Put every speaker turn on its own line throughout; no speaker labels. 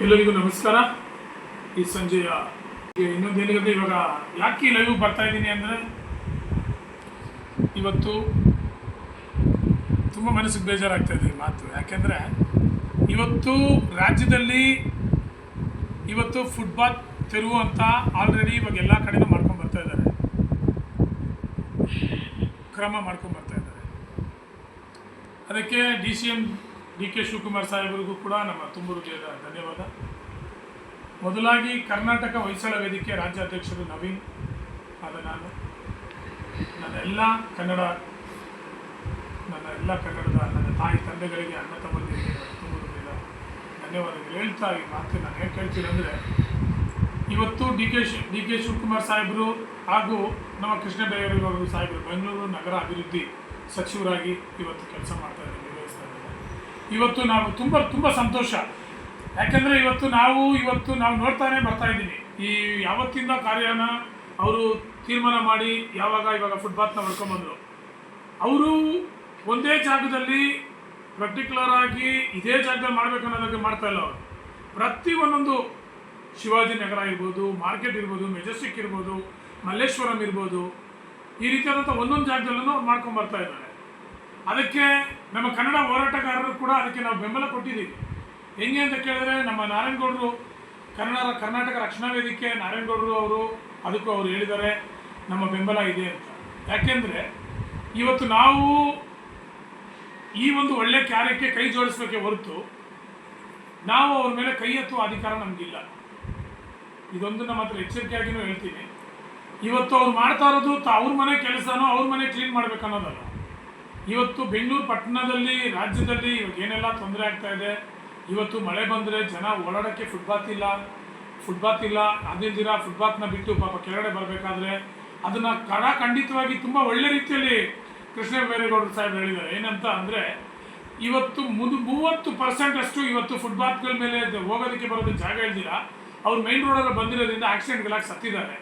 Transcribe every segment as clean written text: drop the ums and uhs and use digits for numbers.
ಎಲ್ಲರಿಗೂ ನಮಸ್ಕಾರ. ಈ ಸಂಜೆಯ ಇನ್ನೊಂದೇನಿದೆ, ಇವಾಗ ಯಾಕೆ ಲೈವ್ ಬರ್ತಾ ಇದ್ದೀನಿ ಅಂದರೆ, ಇವತ್ತು ತುಂಬ ಮನಸ್ಸಿಗೆ ಬೇಜಾರಾಗ್ತಾ ಇದೆ ಈ ಮಾತು. ಯಾಕೆಂದರೆ ಇವತ್ತು ರಾಜ್ಯದಲ್ಲಿ ಫುಟ್ಪಾತ್ ತೆರವು ಅಂತ ಆಲ್ರೆಡಿ ಇವಾಗ ಎಲ್ಲ ಕಡೆನೂ ಮಾಡ್ಕೊಂಡು ಬರ್ತಾ ಇದ್ದಾರೆ, ಕ್ರಮ ಮಾಡ್ಕೊಂಡು ಬರ್ತಾ ಇದ್ದಾರೆ. ಅದಕ್ಕೆ DCM DK ಶಿವಕುಮಾರ್ ಸಾಹೇಬರಿಗೂ ಕೂಡ ನಮ್ಮ ತುಂಬ ಹೃದಯದ ಧನ್ಯವಾದ. ಮೊದಲಾಗಿ ಕರ್ನಾಟಕ ಹೊಯ್ಸಳ ವೇದಿಕೆ ರಾಜ್ಯಾಧ್ಯಕ್ಷರು ನವೀನ್ ಆದ ನಾನು ನನ್ನ ಎಲ್ಲ ಕನ್ನಡದ ನನ್ನ ತಾಯಿ ತಂದೆಗಳಿಗೆ, ಅಣ್ಣ ತಮ್ಮಂದಿರಿಗೆ ತುಂಬ ಹೃದಯದ ಧನ್ಯವಾದಗಳು ಹೇಳ್ತಾ ಈ ಮಾತು ನಾನು ಏನು ಕೇಳ್ತೀನಿ ಅಂದರೆ, ಇವತ್ತು DK ಶಿವಕುಮಾರ್ ಸಾಹೇಬರು ಹಾಗೂ ನಮ್ಮ ಕೃಷ್ಣ ಬೈರೇಗೌಡರು ಸಾಹೇಬರು ಬೆಂಗಳೂರು ನಗರ ಅಭಿವೃದ್ಧಿ ಸಚಿವರಾಗಿ ಇವತ್ತು ಕೆಲಸ ಮಾಡ್ತಾ ಇದ್ದಾರೆ, ನಿರ್ವಹಿಸ್ತಾ ಇದ್ದಾರೆ. ಇವತ್ತು ನಾವು ತುಂಬ ಸಂತೋಷ. ಯಾಕೆಂದರೆ ಇವತ್ತು ನಾವು ನೋಡ್ತಾನೆ ಬರ್ತಾ ಇದ್ದೀನಿ, ಈ ಯಾವತ್ತಿಂದ ಕಾರ್ಯನ ಅವರು ತೀರ್ಮಾನ ಮಾಡಿ ಇವಾಗ ಫುಟ್ಪಾತ್ನ ಮಾಡ್ಕೊಂಬಂದರು. ಅವರು ಒಂದೇ ಜಾಗದಲ್ಲಿ ಪರ್ಟಿಕ್ಯುಲರ್ ಆಗಿ ಇದೇ ಜಾಗದಲ್ಲಿ ಮಾಡಬೇಕು ಅನ್ನೋದಕ್ಕೆ ಮಾಡ್ತಾ ಇಲ್ಲ. ಅವರು ಪ್ರತಿ ಒಂದೊಂದು ಶಿವಾಜಿನಗರ ಇರ್ಬೋದು, ಮಾರ್ಕೆಟ್ ಇರ್ಬೋದು, ಮೆಜೆಸ್ಟಿಕ್ ಇರ್ಬೋದು, ಮಲ್ಲೇಶ್ವರಂ ಇರ್ಬೋದು, ಈ ರೀತಿಯಾದಂಥ ಒಂದೊಂದು ಜಾಗದಲ್ಲೂ ಅವ್ರು ಮಾಡ್ಕೊಂಡು ಬರ್ತಾ ಇದ್ದಾರೆ. ಅದಕ್ಕೆ ನಮ್ಮ ಕನ್ನಡ ಹೋರಾಟಗಾರರು ಕೂಡ ಅದಕ್ಕೆ ನಾವು ಬೆಂಬಲ ಕೊಟ್ಟಿದ್ದೀವಿ. ಹೆಂಗೆ ಅಂತ ಕೇಳಿದ್ರೆ, ನಮ್ಮ ನಾರಾಯಣಗೌಡರು ಕರ್ನಾಟಕ ರಕ್ಷಣಾ ವೇದಿಕೆ ನಾರಾಯಣಗೌಡರು ಅದಕ್ಕೂ ಅವರು ಹೇಳಿದ್ದಾರೆ ನಮ್ಮ ಬೆಂಬಲ ಇದೆ ಅಂತ. ಯಾಕೆಂದರೆ ಇವತ್ತು ನಾವು ಈ ಒಂದು ಒಳ್ಳೆಯ ಕಾರ್ಯಕ್ಕೆ ಕೈ ಜೋಡಿಸಬೇಕೆ ಹೊರತು ನಾವು ಅವ್ರ ಮೇಲೆ ಕೈ ಎತ್ತುವ ಅಧಿಕಾರ ನಮಗಿಲ್ಲ. ಇದೊಂದು ನಮ್ಮ ಹತ್ರ ಎಚ್ಚರಿಕೆಯಾಗಿಯೂ ಹೇಳ್ತೀನಿ. ಇವತ್ತು ಅವ್ರು ಮಾಡ್ತಾ ಇರೋದು ಅವ್ರ ಮನೆ ಕೆಲಸನೋ ಅವ್ರ ಮನೆ ಕ್ಲೀನ್ ಮಾಡ್ಬೇಕನ್ನೋದಲ್ಲ. ಇವತ್ತು ಬೆಂಗಳೂರು ಪಟ್ಟಣದಲ್ಲಿ, ರಾಜ್ಯದಲ್ಲಿ ಇವಾಗ ಏನೆಲ್ಲ ತೊಂದರೆ ಆಗ್ತಾ ಇದೆ, ಇವತ್ತು ಮಳೆ ಬಂದರೆ ಜನ ಓಡಾಡೋಕ್ಕೆ ಫುಟ್ಪಾತ್ ಇಲ್ಲ. ಅದಿಲ್ದಿರ ಫುಟ್ಪಾತ್ನ ಬಿಟ್ಟು ಪಾಪ ಕೆಳಗಡೆ ಬರಬೇಕಾದ್ರೆ ಅದನ್ನು ಖಂಡಿತವಾಗಿ ತುಂಬ ಒಳ್ಳೆ ರೀತಿಯಲ್ಲಿ ಕೃಷ್ಣ ಬೈರೇಗೌಡರು ಸಾಹೇಬ್ ಹೇಳಿದ್ದಾರೆ. ಏನಂತ ಅಂದರೆ, ಇವತ್ತು 30% ಅಷ್ಟು ಇವತ್ತು ಫುಟ್ಪಾತ್ಗಳ ಮೇಲೆ ಹೋಗೋದಕ್ಕೆ ಬರೋದಕ್ಕೆ ಜಾಗ ಇಲ್ದಿರ ಅವ್ರು ಮೈನ್ ರೋಡಲ್ಲಿ ಬಂದಿರೋದ್ರಿಂದ ಆಕ್ಸಿಡೆಂಟ್ಗಳಾಗಿ ಸತ್ತಿದ್ದಾರೆ.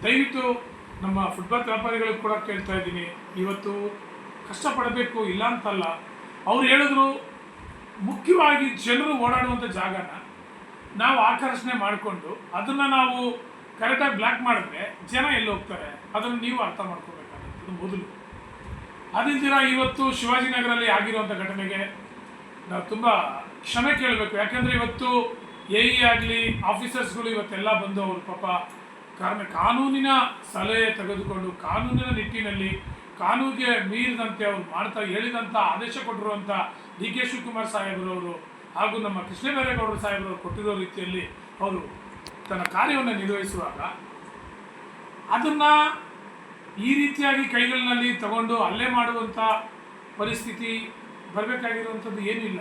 ದಯವಿಟ್ಟು ನಮ್ಮ ಫುಟ್ಪಾತ್ ವ್ಯಾಪಾರಿಗಳಿಗೆ ಕೂಡ ಕೇಳ್ತಾ ಇದ್ದೀನಿ, ಇವತ್ತು ಕಷ್ಟಪಡಬೇಕು ಇಲ್ಲ ಅಂತಲ್ಲ. ಅವ್ರು ಹೇಳಿದ್ರು, ಮುಖ್ಯವಾಗಿ ಜನರು ಓಡಾಡುವಂಥ ಜಾಗನ ನಾವು ಆಕರ್ಷಣೆ ಮಾಡಿಕೊಂಡು ಅದನ್ನು ನಾವು ಕರೆಕ್ಟಾಗಿ ಬ್ಲಾಕ್ ಮಾಡಿದ್ರೆ ಜನ ಎಲ್ಲಿ ಹೋಗ್ತಾರೆ, ಅದನ್ನು ನೀವು ಅರ್ಥ ಮಾಡ್ಕೋಬೇಕಾಗುತ್ತೆ ಮೊದಲು. ಅದಿಲ್ದಿರ ಇವತ್ತು ಶಿವಾಜಿನಗರಲ್ಲಿ ಆಗಿರುವಂಥ ಘಟನೆಗೆ ನಾವು ತುಂಬ ಕ್ಷಮೆ ಕೇಳಬೇಕು. ಯಾಕೆಂದರೆ ಇವತ್ತು AE ಆಗಲಿ ಆಫೀಸರ್ಸ್ಗಳು ಇವತ್ತೆಲ್ಲ ಬಂದು ಅವರು ಪಾಪ ಕಾನೂನಿನ ಸಲಹೆ ತೆಗೆದುಕೊಂಡು ಕಾನೂನಿನ ನಿಟ್ಟಿನಲ್ಲಿ ಕಾನೂನಿಗೆ ಮೀರಿದಂತೆ ಅವರು ಹೇಳಿದಂಥ ಆದೇಶ ಕೊಟ್ಟಿರುವಂಥ DK ಶಿವಕುಮಾರ್ ಸಾಹೇಬರವರು ಹಾಗೂ ನಮ್ಮ ಕೃಷ್ಣ ಬೈರೇಗೌಡರು ಸಾಹೇಬರವರು ಕೊಟ್ಟಿರೋ ರೀತಿಯಲ್ಲಿ ಅವರು ತನ್ನ ಕಾರ್ಯವನ್ನು ನಿರ್ವಹಿಸುವಾಗ ಅದನ್ನು ಈ ರೀತಿಯಾಗಿ ಕೈಗಳಿನಲ್ಲಿ ತಗೊಂಡು ಹಲ್ಲೆ ಮಾಡುವಂಥ ಪರಿಸ್ಥಿತಿ ಬರಬೇಕಾಗಿರುವಂಥದ್ದು ಏನೂ ಇಲ್ಲ.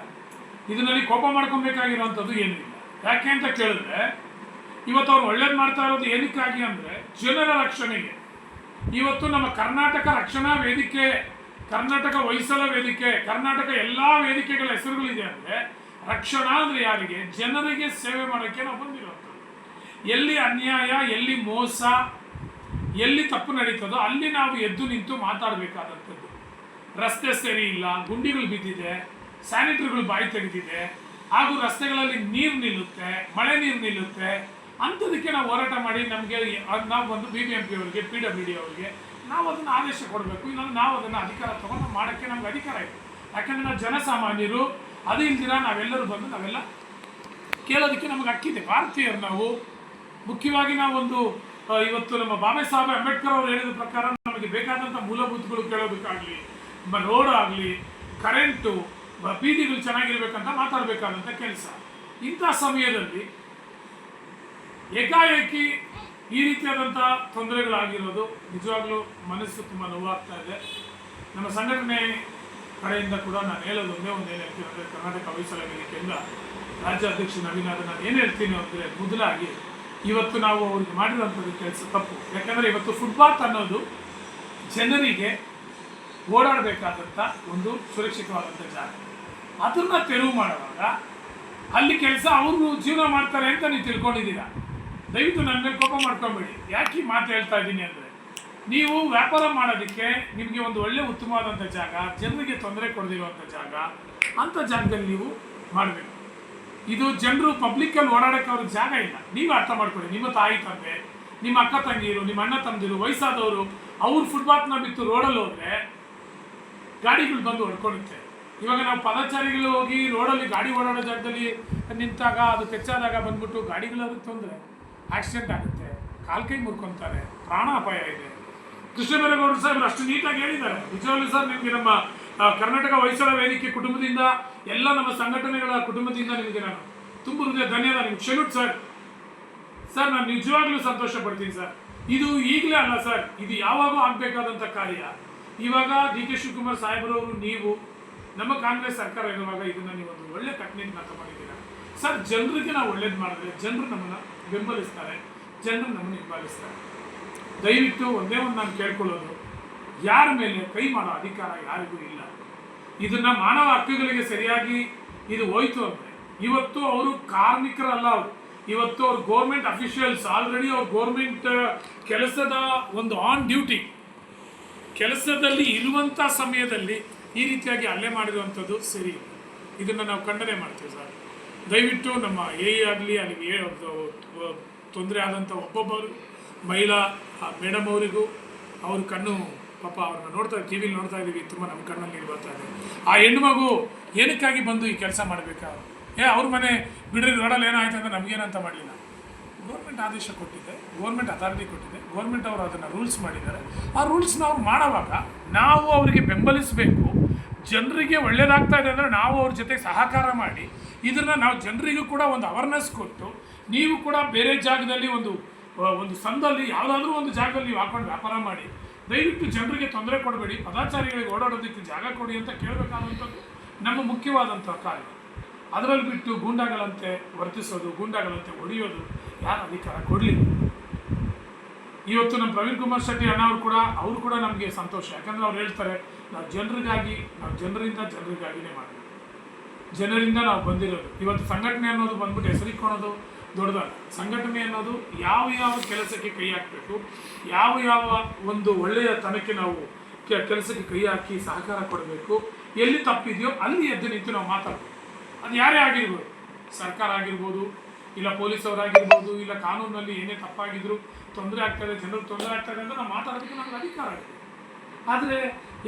ಇದರಲ್ಲಿ ಕೋಪ ಮಾಡ್ಕೊಬೇಕಾಗಿರುವಂಥದ್ದು ಏನೂ ಇಲ್ಲ. ಯಾಕೆ ಅಂತ ಕೇಳಿದ್ರೆ, ಇವತ್ತು ಅವ್ರು ಒಳ್ಳೇದು ಮಾಡ್ತಾ ಇರೋದು ಏನಕ್ಕಾಗಿ ಅಂದರೆ ಜನರ ರಕ್ಷಣೆಗೆ. ಇವತ್ತು ನಮ್ಮ ಕರ್ನಾಟಕ ರಕ್ಷಣಾ ವೇದಿಕೆ, ಕರ್ನಾಟಕ ಹೊಯ್ಸಳ ವೇದಿಕೆ, ಕರ್ನಾಟಕ ಎಲ್ಲ ವೇದಿಕೆಗಳ ಹೆಸರುಗಳಿದೆ ಅಂದರೆ, ರಕ್ಷಣಾ ಅಂದರೆ ಯಾರಿಗೆ? ಜನರಿಗೆ ಸೇವೆ ಮಾಡೋಕ್ಕೆ ನಾವು ಬಂದಿರೋದು. ಎಲ್ಲಿ ಅನ್ಯಾಯ, ಎಲ್ಲಿ ಮೋಸ, ಎಲ್ಲಿ ತಪ್ಪು ನಡೀತದೋ ಅಲ್ಲಿ ನಾವು ಎದ್ದು ನಿಂತು ಮಾತಾಡಬೇಕಾದಂಥದ್ದು. ರಸ್ತೆ ಸರಿ ಇಲ್ಲ, ಗುಂಡಿಗಳು ಬಿದ್ದಿದೆ, ಸ್ಯಾನಿಟರಿಗಳು ಬಾಯಿ ತೆಗೆದಿದೆ, ಹಾಗೂ ರಸ್ತೆಗಳಲ್ಲಿ ನೀರು ನಿಲ್ಲುತ್ತೆ, ಮಳೆ ನೀರು ನಿಲ್ಲುತ್ತೆ. ಅಂಥದಕ್ಕೆ ನಾವು ಹೋರಾಟ ಮಾಡಿ ನಾವು ಬಂದು BBMP ಅವರಿಗೆ, PWD ಅವರಿಗೆ ನಾವು ಅದನ್ನು ಆದೇಶ ಕೊಡಬೇಕು. ಇಲ್ಲಾಂದ್ರೆ ನಾವು ಅದನ್ನು ಅಧಿಕಾರ ತೊಗೊಂಡು ಮಾಡೋಕ್ಕೆ ನಮ್ಗೆ ಅಧಿಕಾರ ಇದೆ. ಯಾಕಂದರೆ ನಾವು ಜನಸಾಮಾನ್ಯರು. ಅದು ಇಲ್ದಿರ ನಾವೆಲ್ಲರೂ ಬಂದು ನಾವೆಲ್ಲ ಕೇಳೋದಕ್ಕೆ ನಮಗೆ ಹಕ್ಕಿದೆ. ಭಾರತೀಯರು ನಾವು. ಮುಖ್ಯವಾಗಿ ನಾವೊಂದು ಇವತ್ತು ನಮ್ಮ ಬಾಬಾ ಸಾಹೇಬ್ ಅಂಬೇಡ್ಕರ್ ಅವರು ಹೇಳಿದ ಪ್ರಕಾರ ನಮಗೆ ಬೇಕಾದಂಥ ಮೂಲಭೂತಗಳು ಕೇಳೋದಕ್ಕಾಗಲಿ, ರೋಡ್ ಆಗಲಿ, ಕರೆಂಟು, ಬೀದಿಗಳು ಚೆನ್ನಾಗಿರ್ಬೇಕಂತ ಮಾತಾಡಬೇಕಾದಂಥ ಕೆಲಸ. ಇಂಥ ಸಮಯದಲ್ಲಿ ಏಕಾಏಕಿ ಈ ರೀತಿಯಾದಂಥ ತೊಂದರೆಗಳಾಗಿರೋದು ನಿಜವಾಗ್ಲೂ ಮನಸ್ಸು ತುಂಬ ನೋವಾಗ್ತಾ ಇದೆ. ನಮ್ಮ ಸಂಘಟನೆ ಕಡೆಯಿಂದ ಕೂಡ ನಾನು ಹೇಳೋದು ಒಂದು ಏನು ಹೇಳ್ತೀನಿ ಅಂದರೆ, ಕರ್ನಾಟಕ ಹೊಯ್ಸಳ ವೇದಿಕೆಯಿಂದ ರಾಜ್ಯಾಧ್ಯಕ್ಷ ನವೀನಾದ ನಾನು ಏನು ಹೇಳ್ತೀನಿ ಅಂದರೆ, ಮೊದಲಾಗಿ ಇವತ್ತು ನಾವು ಅವ್ರಿಗೆ ಮಾಡಿರೋಂಥದ್ದು ಕೆಲಸ ತಪ್ಪು. ಯಾಕಂದರೆ ಇವತ್ತು ಫುಟ್ಪಾತ್ ಅನ್ನೋದು ಜನರಿಗೆ ಓಡಾಡಬೇಕಾದಂಥ ಒಂದು ಸುರಕ್ಷಿತವಾದಂಥ ಜಾಗ. ಅದನ್ನು ತೆರವು ಮಾಡುವಾಗ ಅಲ್ಲಿ ಕೆಲಸ ಅವರು ಜೀವನ ಮಾಡ್ತಾರೆ ಅಂತ ನೀವು ತಿಳ್ಕೊಂಡಿದ್ದೀರಾ. ದಯವಿಟ್ಟು ನನ್ನ ಮೇಲೆ ಕೋಪ ಮಾಡ್ಕೊಬೇಡಿ. ಯಾಕೆ ಈ ಮಾತು ಹೇಳ್ತಾ ಇದ್ದೀನಿ ಅಂದರೆ, ನೀವು ವ್ಯಾಪಾರ ಮಾಡೋದಕ್ಕೆ ನಿಮಗೆ ಒಂದು ಒಳ್ಳೆ ಉತ್ತಮವಾದಂಥ ಜಾಗ, ಜನರಿಗೆ ತೊಂದರೆ ಕೊಡದಿರುವಂಥ ಜಾಗ, ಅಂಥ ಜಾಗದಲ್ಲಿ ನೀವು ಮಾಡಬೇಕು. ಇದು ಜನರು ಪಬ್ಲಿಕ್ಕಲ್ಲಿ ಓಡಾಡೋಕ್ಕೆ ಅವ್ರಿಗೆ ಜಾಗ ಇಲ್ಲ. ನೀವು ಅರ್ಥ ಮಾಡ್ಕೊಳ್ಳಿ. ನಿಮ್ಮ ತಾಯಿ ತಂದೆ, ನಿಮ್ಮ ಅಕ್ಕ ತಂಗಿರು, ನಿಮ್ಮ ಅಣ್ಣ ತಮ್ಮದಿರು, ವಯಸ್ಸಾದವರು ಅವ್ರು ಫುಟ್ಪಾತ್ನ ಬಿತ್ತು ರೋಡಲ್ಲಿ ಹೋದರೆ ಗಾಡಿಗಳು ಬಂದು ಹೊಡ್ಕೊಳ್ಳುತ್ತೆ. ಇವಾಗ ನಾವು ಪಾದಚಾರಿಗಳು ಹೋಗಿ ರೋಡಲ್ಲಿ ಗಾಡಿ ಓಡಾಡೋ ಜಾಗದಲ್ಲಿ ನಿಂತಾಗ ಅದು ಕೆಚ್ಚಾದಾಗ ಬಂದ್ಬಿಟ್ಟು ಗಾಡಿಗಳವ್ರಿಗೆ ತೊಂದರೆ, ಆಕ್ಸಿಡೆಂಟ್ ಆಗುತ್ತೆ, ಕಾಲು ಕೈ ಮುರ್ಕೊತಾರೆ, ಪ್ರಾಣ ಅಪಾಯ ಇದೆ. ಕೃಷ್ಣ ಬೈರೇಗೌಡರು ಸಾಹೇಬರು ಅಷ್ಟು ನೀಟಾಗಿ ಹೇಳಿದ್ದಾರೆ. ನಿಜವಾಗ್ಲೂ ಸರ್, ನಿಮಗೆ ನಮ್ಮ ಕರ್ನಾಟಕ ಹೊಯ್ಸಳ ವೇದಿಕೆ ಕುಟುಂಬದಿಂದ, ಎಲ್ಲ ನಮ್ಮ ಸಂಘಟನೆಗಳ ಕುಟುಂಬದಿಂದ ನಿಮಗೆ ನಾನು ತುಂಬ ಹೃದಯ ಧನ್ಯವಾದ. ನಿಮ್ಗೆ ಸೆಲ್ಯೂಟ್ ಸರ್. ಸರ್, ನಾನು ನಿಜವಾಗ್ಲೂ ಸಂತೋಷ ಪಡ್ತೀನಿ ಸರ್. ಇದು ಈಗಲೇ ಅಲ್ಲ ಸರ್, ಇದು ಯಾವಾಗೂ ಆಗಬೇಕಾದಂಥ ಕಾರ್ಯ. ಇವಾಗ ಡಿ ಕೆ ಶಿವಕುಮಾರ್ ಸಾಹೇಬ್ರವರು, ನೀವು ನಮ್ಮ ಕಾಂಗ್ರೆಸ್ ಸರ್ಕಾರ ಇರುವಾಗ ಇದನ್ನು ನೀವೊಂದು ಒಳ್ಳೆ ಕಟ್ಟನಿಂದ ಅರ್ಥ ಮಾಡಿದ್ದೀರಾ ಸರ್. ಜನರಿಗೆ ನಾವು ಒಳ್ಳೇದು ಮಾಡಿದ್ರೆ ಜನರು ನಮ್ಮನ್ನು ಬೆಂಬಲಿಸ್ತಾರೆ, ಜನರು ನಮ್ಮನ್ನು ಹಿಂಬಾಲಿಸ್ತಾರೆ. ದಯವಿಟ್ಟು ಒಂದೇ ಒಂದು ನಾನು ಕೇಳ್ಕೊಳ್ಳೋದು, ಯಾರ ಮೇಲೆ ಕೈ ಮಾಡೋ ಅಧಿಕಾರ ಯಾರಿಗೂ ಇಲ್ಲ. ಇದನ್ನ ಮಾನವ ಹಕ್ಕುಗಳಿಗೆ ಸರಿಯಾಗಿ ಇದು ಹೋಯ್ತು ಅಂದರೆ, ಇವತ್ತು ಅವರು ಕಾರ್ಮಿಕರಲ್ಲ, ಅವರು ಇವತ್ತು ಅವ್ರು ಗೌರ್ಮೆಂಟ್ ಅಫಿಷಿಯಲ್ಸ್. ಆಲ್ರೆಡಿ ಅವ್ರು ಗೌರ್ಮೆಂಟ್ ಕೆಲಸದ ಒಂದು ಆನ್ ಡ್ಯೂಟಿ ಕೆಲಸದಲ್ಲಿ ಇರುವಂಥ ಸಮಯದಲ್ಲಿ ಈ ರೀತಿಯಾಗಿ ಹಲ್ಲೆ ಮಾಡಿರುವಂಥದ್ದು ಸರಿ. ಇದನ್ನು ನಾವು ಖಂಡನೆ ಮಾಡ್ತೀವಿ ಸರ್. ದಯವಿಟ್ಟು ನಮ್ಮ ಆಗಲಿ ಅಲ್ಲಿಗೆ ತೊಂದರೆ ಆದಂಥ ಒಬ್ಬೊಬ್ಬರು ಮಹಿಳಾ ಮೇಡಮ್ ಅವರಿಗೂ, ಅವ್ರ ಕಣ್ಣು ಪಾಪ ಅವ್ರನ್ನ ನೋಡ್ತಾ ಟಿ ವಿಲಿ ನೋಡ್ತಾ ಇದ್ದೀವಿ, ತುಂಬ ನಮ್ಮ ಕಣ್ಣಲ್ಲಿ ನೀರು ಬರ್ತಾ ಇದೆ. ಆ ಹೆಣ್ಣು ಮಗು ಏನಕ್ಕಾಗಿ ಬಂದು ಈ ಕೆಲಸ ಮಾಡಬೇಕಾ? ಅವ್ರ ಮನೆ ಬಿಡ್ರಿ, ರೋಡಲ್ಲಿ ಏನಾಯ್ತು ಅಂದರೆ ನಮಗೇನಂತ ಮಾಡಲಿಲ್ಲ. ಗೌರ್ಮೆಂಟ್ ಆದೇಶ ಕೊಟ್ಟಿದೆ, ಗೌರ್ಮೆಂಟ್ ಅಥಾರಿಟಿ ಕೊಟ್ಟಿದೆ, ಗೌರ್ಮೆಂಟ್ ಅವರು ಅದನ್ನು ರೂಲ್ಸ್ ಮಾಡಿದ್ದಾರೆ. ಆ ರೂಲ್ಸ್ನ ಅವ್ರು ಮಾಡೋವಾಗ ನಾವು ಅವರಿಗೆ ಬೆಂಬಲಿಸಬೇಕು. ಜನರಿಗೆ ಒಳ್ಳೇದಾಗ್ತಾ ಇದೆ ಅಂದರೆ ನಾವು ಅವ್ರ ಜೊತೆಗೆ ಸಹಕಾರ ಮಾಡಿ ಇದನ್ನು ನಾವು ಜನರಿಗೂ ಕೂಡ ಒಂದು ಅವೇರ್ನೆಸ್ ಕೊಟ್ಟು, ನೀವು ಕೂಡ ಬೇರೆ ಜಾಗದಲ್ಲಿ ಒಂದು ಸಂದಲ್ಲಿ ಯಾವುದಾದ್ರೂ ಒಂದು ಜಾಗದಲ್ಲಿ ನೀವು ಹಾಕೊಂಡು ವ್ಯಾಪಾರ ಮಾಡಿ. ದಯವಿಟ್ಟು ಜನರಿಗೆ ತೊಂದರೆ ಕೊಡಬೇಡಿ, ಪದಾಚಾರಿಗಳಿಗೆ ಓಡಾಡೋದಕ್ಕೆ ಜಾಗ ಕೊಡಿ ಅಂತ ಕೇಳಬೇಕಾದಂಥದ್ದು ನಮ್ಮ ಮುಖ್ಯವಾದಂಥ ಕಾರ್ಯ. ಅದರಲ್ಲಿ ಬಿಟ್ಟು ಗೂಂಡಾಗಳಂತೆ ವರ್ತಿಸೋದು, ಗೂಂಡಾಗಳಂತೆ ಹೊಡೆಯೋದು ಯಾರು ಅಧಿಕಾರ ಕೊಡಲಿ. ಇವತ್ತು ನಮ್ಮ ಪ್ರವೀಣ್ ಕುಮಾರ್ ಶೆಟ್ಟಿ ಅಣ್ಣ ಅವರು ಕೂಡ ನಮಗೆ ಸಂತೋಷ. ಯಾಕಂದರೆ ಅವ್ರು ಹೇಳ್ತಾರೆ, ನಾವು ಜನರಿಗಾಗಿನೇ ಮಾಡಬೇಕು, ಜನರಿಂದ ನಾವು ಬಂದಿರೋದು. ಇವತ್ತು ಸಂಘಟನೆ ಅನ್ನೋದು ಬಂದ್ಬಿಟ್ಟು ಹೆಸರಿಕೊಳ್ಳೋದು ದೊಡ್ಡದಲ್ಲ. ಸಂಘಟನೆ ಅನ್ನೋದು ಯಾವ ಕೆಲಸಕ್ಕೆ ಕೈ ಹಾಕಬೇಕು, ಯಾವ ಒಂದು ಒಳ್ಳೆಯ ತನಕ್ಕೆ ನಾವು ಕೆಲಸಕ್ಕೆ ಕೈ ಹಾಕಿ ಸಹಕಾರ ಕೊಡಬೇಕು, ಎಲ್ಲಿ ತಪ್ಪಿದೆಯೋ ಅಲ್ಲಿ ಎದ್ದು ನಿಂತು ನಾವು ಮಾತಾಡಬೇಕು. ಅದು ಯಾರೇ ಆಗಿರ್ಬೋದು, ಸರ್ಕಾರ ಆಗಿರ್ಬೋದು, ಇಲ್ಲ ಪೊಲೀಸವರಾಗಿರ್ಬೋದು, ಇಲ್ಲ ಕಾನೂನಲ್ಲಿ ಏನೇ ತಪ್ಪಾಗಿದ್ರು ತೊಂದರೆ ಆಗ್ತಾಯಿದೆ, ಜನರಿಗೆ ತೊಂದರೆ ಆಗ್ತಾಯಿದೆ ಅಂದರೆ ನಾವು ಮಾತಾಡೋದಕ್ಕೆ ನಮ್ಗೆ ಅಧಿಕಾರ ಆಗಿದೆ. ಆದರೆ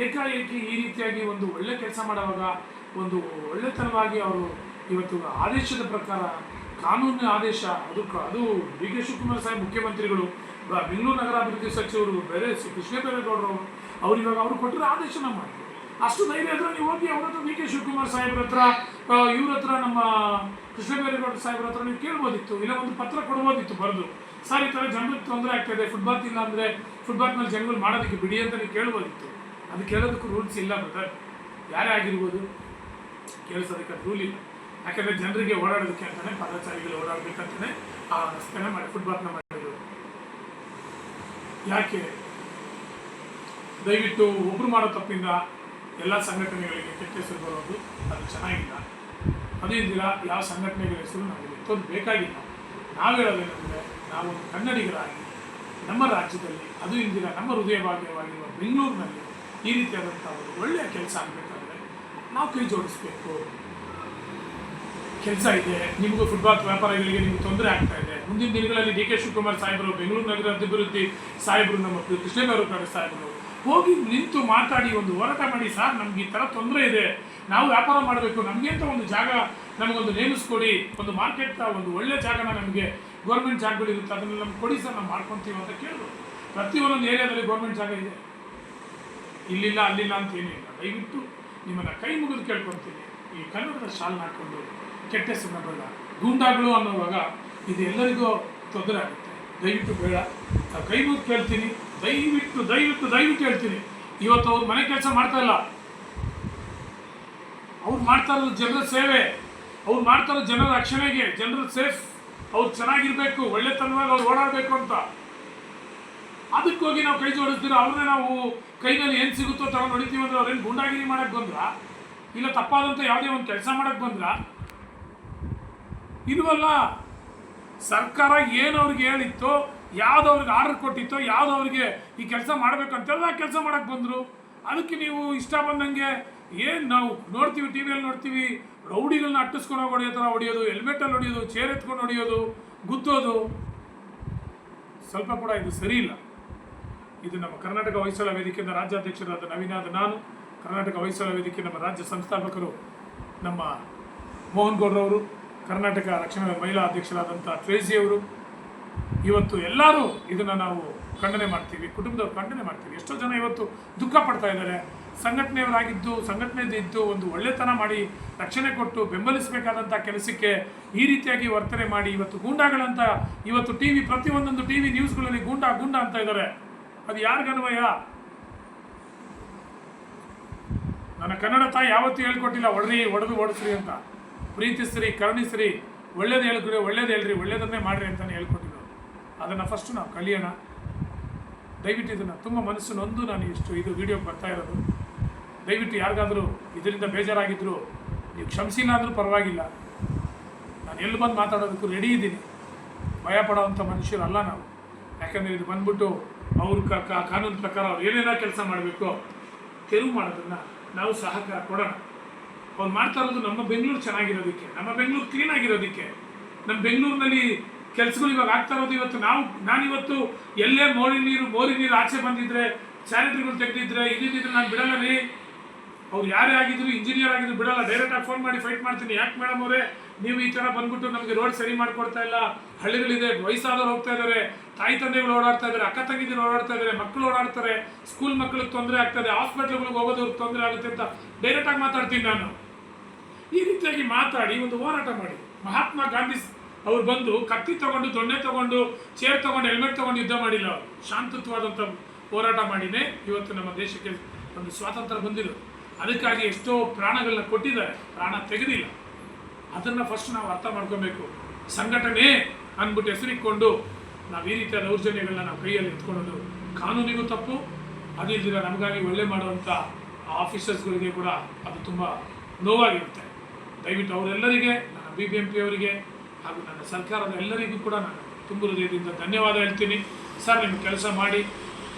ಏಕಾಏಕಿ ಈ ರೀತಿಯಾಗಿ ಒಂದು ಒಳ್ಳೆ ಕೆಲಸ ಮಾಡುವಾಗ ಒಂದು ಒಳ್ಳೆತನವಾಗಿ ಅವರು ಇವತ್ತು ಆದೇಶದ ಪ್ರಕಾರ, ಕಾನೂನಿನ ಆದೇಶ, ಅದು ಡಿ ಕೆ ಶಿವಕುಮಾರ್ ಸಾಹೇಬ್ ಮುಖ್ಯಮಂತ್ರಿಗಳು, ಬೆಂಗಳೂರು ನಗರಾಭಿವೃದ್ಧಿ ಸಚಿವರು ಬೇರೆ ಕೃಷ್ಣ ಬೈರೇಗೌಡರು ಇವಾಗ ಅವರು ಕೊಟ್ಟಿರೋ ಆದೇಶನ ಮಾಡಿ ಅಷ್ಟು ಧೈರ್ಯ ಇದ್ರೆ ನೀವು ಹೋಗಿ ಅವ್ರ ಹತ್ರ, ಡಿ ಕೆ ಶಿವಕುಮಾರ್ ಸಾಹೇಬ್ರ ಹತ್ರ, ಇವ್ರ ಹತ್ರ, ನಮ್ಮ ಕೃಷ್ಣ ಬೈರೇಗೌಡ ಸಾಹೇಬ್ರ ಹತ್ರ ನೀವು ಕೇಳ್ಬೋದಿತ್ತು, ಇಲ್ಲ ಒಂದು ಪತ್ರ ಕೊಡ್ಬೋದಿತ್ತು ಬರೆದು, ಸರ್ ಈ ಥರ ಜನರಿಗೆ ತೊಂದರೆ ಆಗ್ತಾಯಿದೆ, ಫುಟ್ಪಾತ್ ಇಲ್ಲ ಅಂದರೆ ಫುಟ್ಪಾತ್ನಲ್ಲಿ ಜನಗಳು ಮಾಡೋದಕ್ಕೆ ಬಿಡಿ ಅಂತ ನೀವು ಕೇಳ್ಬೋದಿತ್ತು. ಅದು ಕೇಳೋದಕ್ಕೂ ರೂಲ್ಸ್ ಇಲ್ಲ ಬ್ರದರ್. ಯಾರೇ ಆಗಿರ್ಬೋದು ಕೇಳಿಸೋದಕ್ಕೆ ರೂಲ್ ಇಲ್ಲ. ಯಾಕಂದರೆ ಜನರಿಗೆ ಓಡಾಡೋದಕ್ಕೆ ಅಂತಲೇ ಪಾದಚಾರಿಗಳು ಓಡಾಡಬೇಕಂತಲೇ ಆ ರಸ್ತೆನ ಫುಟ್ಪಾತ್ನ ಮಾಡಿದ್ರು. ಯಾಕೆ? ದಯವಿಟ್ಟು ಒಬ್ಬರು ಮಾಡೋ ತಪ್ಪಿಂದ ಎಲ್ಲ ಸಂಘಟನೆಗಳಿಗೆ ಕೆಟ್ಟ ಹೆಸರು ಬರೋದು ಅದು ಚೆನ್ನಾಗಿಲ್ಲ. ಅದು ಇಂದಿರ ಯಾವ ಸಂಘಟನೆಗಳ ಹೆಸರು ನಮಗೆ ಎತ್ತೋದು ಬೇಕಾಗಿಲ್ಲ. ನಾವು ಹೇಳೋದೇನೆಂದರೆ, ನಾವು ಕನ್ನಡಿಗರಾಗಿ ನಮ್ಮ ರಾಜ್ಯದಲ್ಲಿ, ಅದು ಇಂದಿರ ನಮ್ಮ ಹೃದಯ ಭಾಗ್ಯವಾಗಿರುವ ಬೆಂಗಳೂರಿನಲ್ಲಿ ಈ ರೀತಿಯಾದಂಥ ಒಂದು ಒಳ್ಳೆಯ ಕೆಲಸ ಆಗಬೇಕಾದ್ರೆ ನಾವು ಕೈ ಜೋಡಿಸ್ಬೇಕು. ಕೆಲಸ ಇದೆ, ನಿಮಗೂ ಫುಟ್ಪಾತ್ ವ್ಯಾಪಾರಿಗಳಿಗೆ ನಿಮ್ಗೆ ತೊಂದರೆ ಆಗ್ತಾ ಇದೆ. ಮುಂದಿನ ದಿನಗಳಲ್ಲಿ ಡಿ ಕೆ ಶಿವಕುಮಾರ್ ಸಾಹೇಬರು, ಬೆಂಗಳೂರು ನಗರ ಅಭಿವೃದ್ಧಿ ಸಾಹೇಬರು, ನಮ್ಮ ಕೃಷ್ಣ ಬೈರೇಗೌಡ ಸಾಹೇಬರು ಹೋಗಿ ನಿಂತು ಮಾತಾಡಿ ಒಂದು ಹೋರಾಟ ಮಾಡಿ, ಸರ್ ನಮ್ಗೆ ಈ ಥರ ತೊಂದರೆ ಇದೆ, ನಾವು ವ್ಯಾಪಾರ ಮಾಡಬೇಕು, ನಮಗೆ ಅಂತ ಒಂದು ಜಾಗ ನಮಗೊಂದು ನೇಮಿಸ್ಕೊಡಿ, ಒಂದು ಮಾರ್ಕೆಟ್, ಒಂದು ಒಳ್ಳೆ ಜಾಗನ ನಮಗೆ ಗೌರ್ಮೆಂಟ್ ಜಾಗಗಳಿರುತ್ತೆ, ಅದನ್ನು ನಮ್ಗೆ ಕೊಡಿ ಸರ್, ನಾವು ಮಾಡ್ಕೊತೀವಿ ಅಂತ ಕೇಳಿದ್ರು. ಪ್ರತಿಯೊಂದೊಂದು ಏರಿಯಾದಲ್ಲಿ ಗೌರ್ಮೆಂಟ್ ಜಾಗ ಇದೆ, ಇಲ್ಲಿಲ್ಲ ಅಲ್ಲಿಲ್ಲ ಅಂತ ಏನಿಲ್ಲ. ದಯವಿಟ್ಟು ನಿಮ್ಮನ್ನು ಕೈ ಮುಗಿದು ಕೇಳ್ಕೊತೀನಿ, ಈ ಕನ್ನಡದ ಶಾಲ್ ಹಾಕ್ಕೊಂಡು ಕೆಟ್ಟ ಹೆಸರನ್ನ ಬೇಡ. ಗೂಂಡಾಗಳು ಅನ್ನೋವಾಗ ಇದು ಎಲ್ಲರಿಗೂ ತೊಂದರೆ ಆಗುತ್ತೆ. ದಯವಿಟ್ಟು ಬೇಡ. ನಾವು ಕೈ ಮುಗಿದು ಕೇಳ್ತೀನಿ, ದಯವಿಟ್ಟು ಹೇಳ್ತೀನಿ. ಇವತ್ತು ಅವ್ರು ಮನೆ ಕೆಲಸ ಮಾಡ್ತಾ ಇಲ್ಲ, ಅವ್ರು ಮಾಡ್ತಾ ಇರೋದು ಜನರ ಸೇವೆ, ಅವ್ರು ಮಾಡ್ತಾ ಇರೋದು ಜನರ ರಕ್ಷಣೆಗೆ, ಜನರ ಸೇಫ್, ಅವ್ರು ಚೆನ್ನಾಗಿರ್ಬೇಕು, ಒಳ್ಳೆತನವಾಗಿ ಅವ್ರು ಓಡಾಡಬೇಕು ಅಂತ. ಅದಕ್ಕೋಗಿ ನಾವು ಕೈ ಜೋಡಿಸ್ತೀರೋ, ಅವ್ರನ್ನೇ ನಾವು ಕೈನಲ್ಲಿ ಏನು ಸಿಗುತ್ತೋ ತಗೊಂಡು ಹೊಡಿತೀವಿ ಅಂದ್ರೆ ಅವ್ರೇನು ಗೂಂಡಾಗಿರಿ ಮಾಡಕ್ಕೆ ಬಂದ್ರ, ಇಲ್ಲ ತಪ್ಪಾದಂಥ ಯಾವುದೇ ಒಂದು ಕೆಲಸ ಮಾಡಕ್ಕೆ ಬಂದ್ರ? ಇಲ್ವಲ್ಲ. ಸರ್ಕಾರ ಏನು ಅವ್ರಿಗೆ ಹೇಳಿತ್ತೋ, ಯಾವ್ದು ಅವ್ರಿಗೆ ಆರ್ಡರ್ ಕೊಟ್ಟಿತ್ತೋ, ಯಾವ್ದು ಅವ್ರಿಗೆ ಈ ಕೆಲಸ ಮಾಡಬೇಕಂತೇಳಿ ಆ ಕೆಲಸ ಮಾಡಕ್ಕೆ ಬಂದರು. ಅದಕ್ಕೆ ನೀವು ಇಷ್ಟ ಬಂದಂಗೆ ಏನು ನಾವು ನೋಡ್ತೀವಿ, ಟಿ ವಿಯಲ್ಲಿ ನೋಡ್ತೀವಿ, ರೌಡಿಗಳನ್ನ ಅಟ್ಟಿಸ್ಕೊಂಡು ಹೋಗಿ ಹೊಡೆಯೋ ಥರ ಹೊಡೆಯೋದು, ಹೆಲ್ಮೆಟಲ್ಲಿ ಹೊಡೆಯೋದು, ಚೇರ್ ಎತ್ಕೊಂಡು ಹೊಡೆಯೋದು, ಗುದ್ದೋದು, ಸ್ವಲ್ಪ ಕೂಡ ಇದು ಸರಿ ಇಲ್ಲ. ಇದು ನಮ್ಮ ಕರ್ನಾಟಕ ಹೊಯ್ಸಳ ವೇದಿಕೆಯಿಂದ ರಾಜ್ಯಾಧ್ಯಕ್ಷರಾದ ನವೀನಾದ ನಾನು, ಕರ್ನಾಟಕ ಹೊಯ್ಸಳ ವೇದಿಕೆ ನಮ್ಮ ರಾಜ್ಯ ಸಂಸ್ಥಾಪಕರು ನಮ್ಮ ಮೋಹನ್ ಗೌಡ್ರವರು, ಕರ್ನಾಟಕ ರಕ್ಷಣಾ ಮಹಿಳಾ ಅಧ್ಯಕ್ಷರಾದಂಥ ಟ್ರೇಸಿಯವರು, ಇವತ್ತು ಎಲ್ಲರೂ ಇದನ್ನು ನಾವು ಖಂಡನೆ ಮಾಡ್ತೀವಿ, ಕುಟುಂಬದವ್ರು ಖಂಡನೆ ಮಾಡ್ತೀವಿ. ಎಷ್ಟೋ ಜನ ಇವತ್ತು ದುಃಖ ಪಡ್ತಾ ಇದ್ದಾರೆ. ಸಂಘಟನೆಯವರಾಗಿದ್ದು, ಸಂಘಟನೆಯಿದ್ದು ಒಂದು ಒಳ್ಳೆತನ ಮಾಡಿ ರಕ್ಷಣೆ ಕೊಟ್ಟು ಬೆಂಬಲಿಸಬೇಕಾದಂಥ ಕೆಲಸಕ್ಕೆ ಈ ರೀತಿಯಾಗಿ ವರ್ತನೆ ಮಾಡಿ ಇವತ್ತು ಗೂಂಡಾಗಳಂತ ಇವತ್ತು ಪ್ರತಿಯೊಂದೊಂದು ಟಿ ವಿ ನ್ಯೂಸ್ಗಳಲ್ಲಿ ಗೂಂಡಾ ಅಂತ ಇದ್ದಾರೆ. ಅದು ಯಾರಿಗನ್ವಯ? ನನ್ನ ಕನ್ನಡ ತಾಯಿ ಯಾವತ್ತೂ ಹೇಳ್ಕೊಟ್ಟಿಲ್ಲ ಹೊಡೆದು ಓಡಿಸ್ರಿ ಅಂತ. ಪ್ರೀತಿಸ್ರಿ, ಕರುಣಿಸ್ರಿ, ಒಳ್ಳೇದು ಹೇಳ್ಕೊಡಿ, ಒಳ್ಳೇದು ಹೇಳ್ರಿ, ಒಳ್ಳೇದನ್ನೇ ಮಾಡಿರಿ ಅಂತಲೇ ಹೇಳ್ಕೊಟ್ಟಿದ್ರು. ಅದನ್ನು ಫಸ್ಟು ನಾವು ಕಲಿಯೋಣ. ದಯವಿಟ್ಟು ಇದನ್ನು ತುಂಬ ಮನಸ್ಸು ನೊಂದು ನಾನು ಇದು ವಿಡಿಯೋಗೆ ಬರ್ತಾ ಇರೋದು. ದಯವಿಟ್ಟು ಯಾರಿಗಾದರೂ ಇದರಿಂದ ಬೇಜಾರಾಗಿದ್ದರೂ ನೀವು ಕ್ಷಮಿಸಿಲ್ಲ ಅಂದರೂ ಪರವಾಗಿಲ್ಲ, ನಾನು ಎಲ್ಲಿ ಬಂದು ಮಾತಾಡೋದಕ್ಕೂ ರೆಡಿ ಇದ್ದೀನಿ. ಭಯ ಪಡೋವಂಥ ಮನುಷ್ಯರಲ್ಲ ನಾವು. ಯಾಕಂದರೆ ಇದು ಬಂದ್ಬಿಟ್ಟು ಅವ್ರ ಕಾನೂನು ಪ್ರಕಾರ ಅವ್ರು ಏನೇನೋ ಕೆಲಸ ಮಾಡಬೇಕು ತೆರವು ಮಾಡೋದನ್ನು ನಾವು ಸಹಕಾರ ಕೊಡೋಣ. ಅವ್ರು ಮಾಡ್ತಾ ಇರೋದು ನಮ್ಮ ಬೆಂಗಳೂರು ಚೆನ್ನಾಗಿರೋದಕ್ಕೆ, ನಮ್ಮ ಬೆಂಗಳೂರು ಕ್ಲೀನಾಗಿರೋದಕ್ಕೆ. ನಮ್ಮ ಬೆಂಗಳೂರಿನಲ್ಲಿ ಕೆಲಸಗಳು ಇವಾಗ ಆಗ್ತಾ ಇರೋದು. ಇವತ್ತು ನಾನಿವತ್ತು ಎಲ್ಲೇ ಮೋರಿ ನೀರು ಆಚೆ ಬಂದಿದ್ರೆ, ಸ್ಯಾನಿಟರಿಗಳು ತೆಗೆದಿದ್ರೆ, ಇದಿದ್ರೆ ನಾನು ಬಿಡಲ್ಲ ರೀ. ಅವ್ರು ಯಾರೇ ಆಗಿದ್ರು, ಇಂಜಿನಿಯರ್ ಆಗಿದ್ರು ಬಿಡಲ್ಲ. ಡೈರೆಕ್ಟಾಗಿ ಫೋನ್ ಮಾಡಿ ಫೈಟ್ ಮಾಡ್ತೀನಿ. ಯಾಕೆ ಮೇಡಮ್ ಅವರೇ ನೀವು ಈ ಥರ ಬಂದ್ಬಿಟ್ಟು ನಮಗೆ ರೋಡ್ ಸರಿ ಮಾಡಿಕೊಡ್ತಾ ಇಲ್ಲ? ಹಳ್ಳಿಗಳಿದೆ, ವಯಸ್ಸಾದವ್ರು ಹೋಗ್ತಾ ಇದ್ದಾರೆ, ತಾಯಿ ತಂದೆಗಳು ಓಡಾಡ್ತಾ ಇದ್ದಾರೆ, ಅಕ್ಕ ತಂಗಿದಿರು ಓಡಾಡ್ತಾ ಇದ್ದಾರೆ, ಮಕ್ಕಳು ಓಡಾಡ್ತಾರೆ, ಸ್ಕೂಲ್ ಮಕ್ಕಳಿಗೆ ತೊಂದರೆ ಆಗ್ತದೆ, ಹಾಸ್ಪಿಟ್ಲ್ಗಳಿಗೆ ಹೋಗೋದವ್ರಿಗೆ ತೊಂದರೆ ಆಗುತ್ತೆ ಅಂತ ಡೈರೆಕ್ಟಾಗಿ ಮಾತಾಡ್ತೀನಿ ನಾನು. ಈ ರೀತಿಯಾಗಿ ಮಾತಾಡಿ ಒಂದು ಹೋರಾಟ ಮಾಡಿ. ಮಹಾತ್ಮ ಗಾಂಧಿ ಅವ್ರು ಬಂದು ಕತ್ತಿ ತಗೊಂಡು, ದೊಣ್ಣೆ ತಗೊಂಡು, ಚೇರ್ ತಗೊಂಡು, ಹೆಲ್ಮೆಟ್ ತಗೊಂಡು ಯುದ್ಧ ಮಾಡಿಲ್ಲ. ಅವರು ಶಾಂತತ್ವವಾದಂಥ ಹೋರಾಟ ಮಾಡಿನೇ ಇವತ್ತು ನಮ್ಮ ದೇಶಕ್ಕೆ ಒಂದು ಸ್ವಾತಂತ್ರ್ಯ ಬಂದಿರೋದು. ಅದಕ್ಕಾಗಿ ಎಷ್ಟೋ ಪ್ರಾಣಗಳನ್ನ ಕೊಟ್ಟಿದ್ದಾರೆ, ಪ್ರಾಣ ತೆಗೆದಿಲ್ಲ. ಅದನ್ನು ಫಸ್ಟ್ ನಾವು ಅರ್ಥ ಮಾಡ್ಕೊಬೇಕು. ಸಂಘಟನೆ ಅಂದ್ಬಿಟ್ಟು ಹೆಸರಿಕೊಂಡು ನಾವು ಈ ರೀತಿಯ ದೌರ್ಜನ್ಯಗಳನ್ನ ನಾವು ಕೈಯಲ್ಲಿ ಎತ್ಕೊಳ್ಳೋದು ಕಾನೂನಿಗೂ ತಪ್ಪು. ಅದು ಇಲ್ದಿರ ನಮಗಾಗಿ ಒಳ್ಳೆ ಮಾಡುವಂಥ ಆಫೀಸರ್ಸ್ಗಳಿಗೆ ಕೂಡ ಅದು ತುಂಬ ನೋವಾಗಿರುತ್ತೆ. ದಯವಿಟ್ಟು ಅವರೆಲ್ಲರಿಗೆ, ನನ್ನ BBMP ಅವರಿಗೆ ಹಾಗೂ ನನ್ನ ಸರ್ಕಾರದ ಎಲ್ಲರಿಗೂ ಕೂಡ ನಾನು ತುಂಬ ಹೃದಯದಿಂದ ಧನ್ಯವಾದ ಹೇಳ್ತೀನಿ. ಸರ್, ನಿಮ್ಮ ಕೆಲಸ ಮಾಡಿ.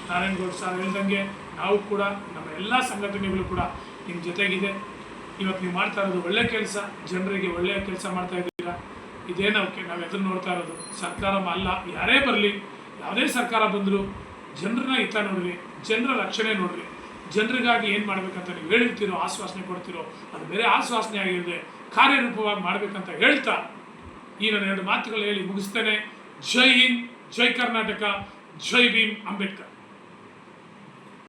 ನಾರಾಯಣಗೌಡ ಸರ್ ಹೇಳ್ದಂಗೆ ನಾವು ಕೂಡ, ನಮ್ಮ ಎಲ್ಲ ಸಂಘಟನೆಗಳು ಕೂಡ ನಿಮ್ಮ ಜೊತೆಗಿದೆ. ಇವತ್ತು ನೀವು ಮಾಡ್ತಾ ಇರೋದು ಒಳ್ಳೆ ಕೆಲಸ, ಜನರಿಗೆ ಒಳ್ಳೆಯ ಕೆಲಸ ಮಾಡ್ತಾ ಇದ್ದೀರಾ. ಇದೇ ನಾವು ಎದುರು ನೋಡ್ತಾ ಇರೋದು. ಸರ್ಕಾರ ಅಲ್ಲ, ಯಾರೇ ಬರಲಿ, ಯಾವುದೇ ಸರ್ಕಾರ ಬಂದರೂ ಜನರನ್ನ ಹಿತ ನೋಡ್ರಿ, ಜನರ ರಕ್ಷಣೆ ನೋಡ್ರಿ. ಜನರಿಗಾಗಿ ಏನು ಮಾಡಬೇಕಂತ ನೀವು ಹೇಳಿರ್ತೀರೋ, ಆಶ್ವಾಸನೆ ಕೊಡ್ತಿರೋ, ಅದು ಬೇರೆ ಆಶ್ವಾಸನೆ ಆಗಿರದೆ ಕಾರ್ಯರೂಪವಾಗಿ ಮಾಡಬೇಕಂತ ಹೇಳ್ತಾ ಈ ನಾನು 2 ಮಾತುಗಳು ಹೇಳಿ ಮುಗಿಸ್ತೇನೆ. ಜೈ ಹಿಂದ್, ಜೈ ಕರ್ನಾಟಕ, ಜೈ ಭೀಮ್ ಅಂಬೇಡ್ಕರ್.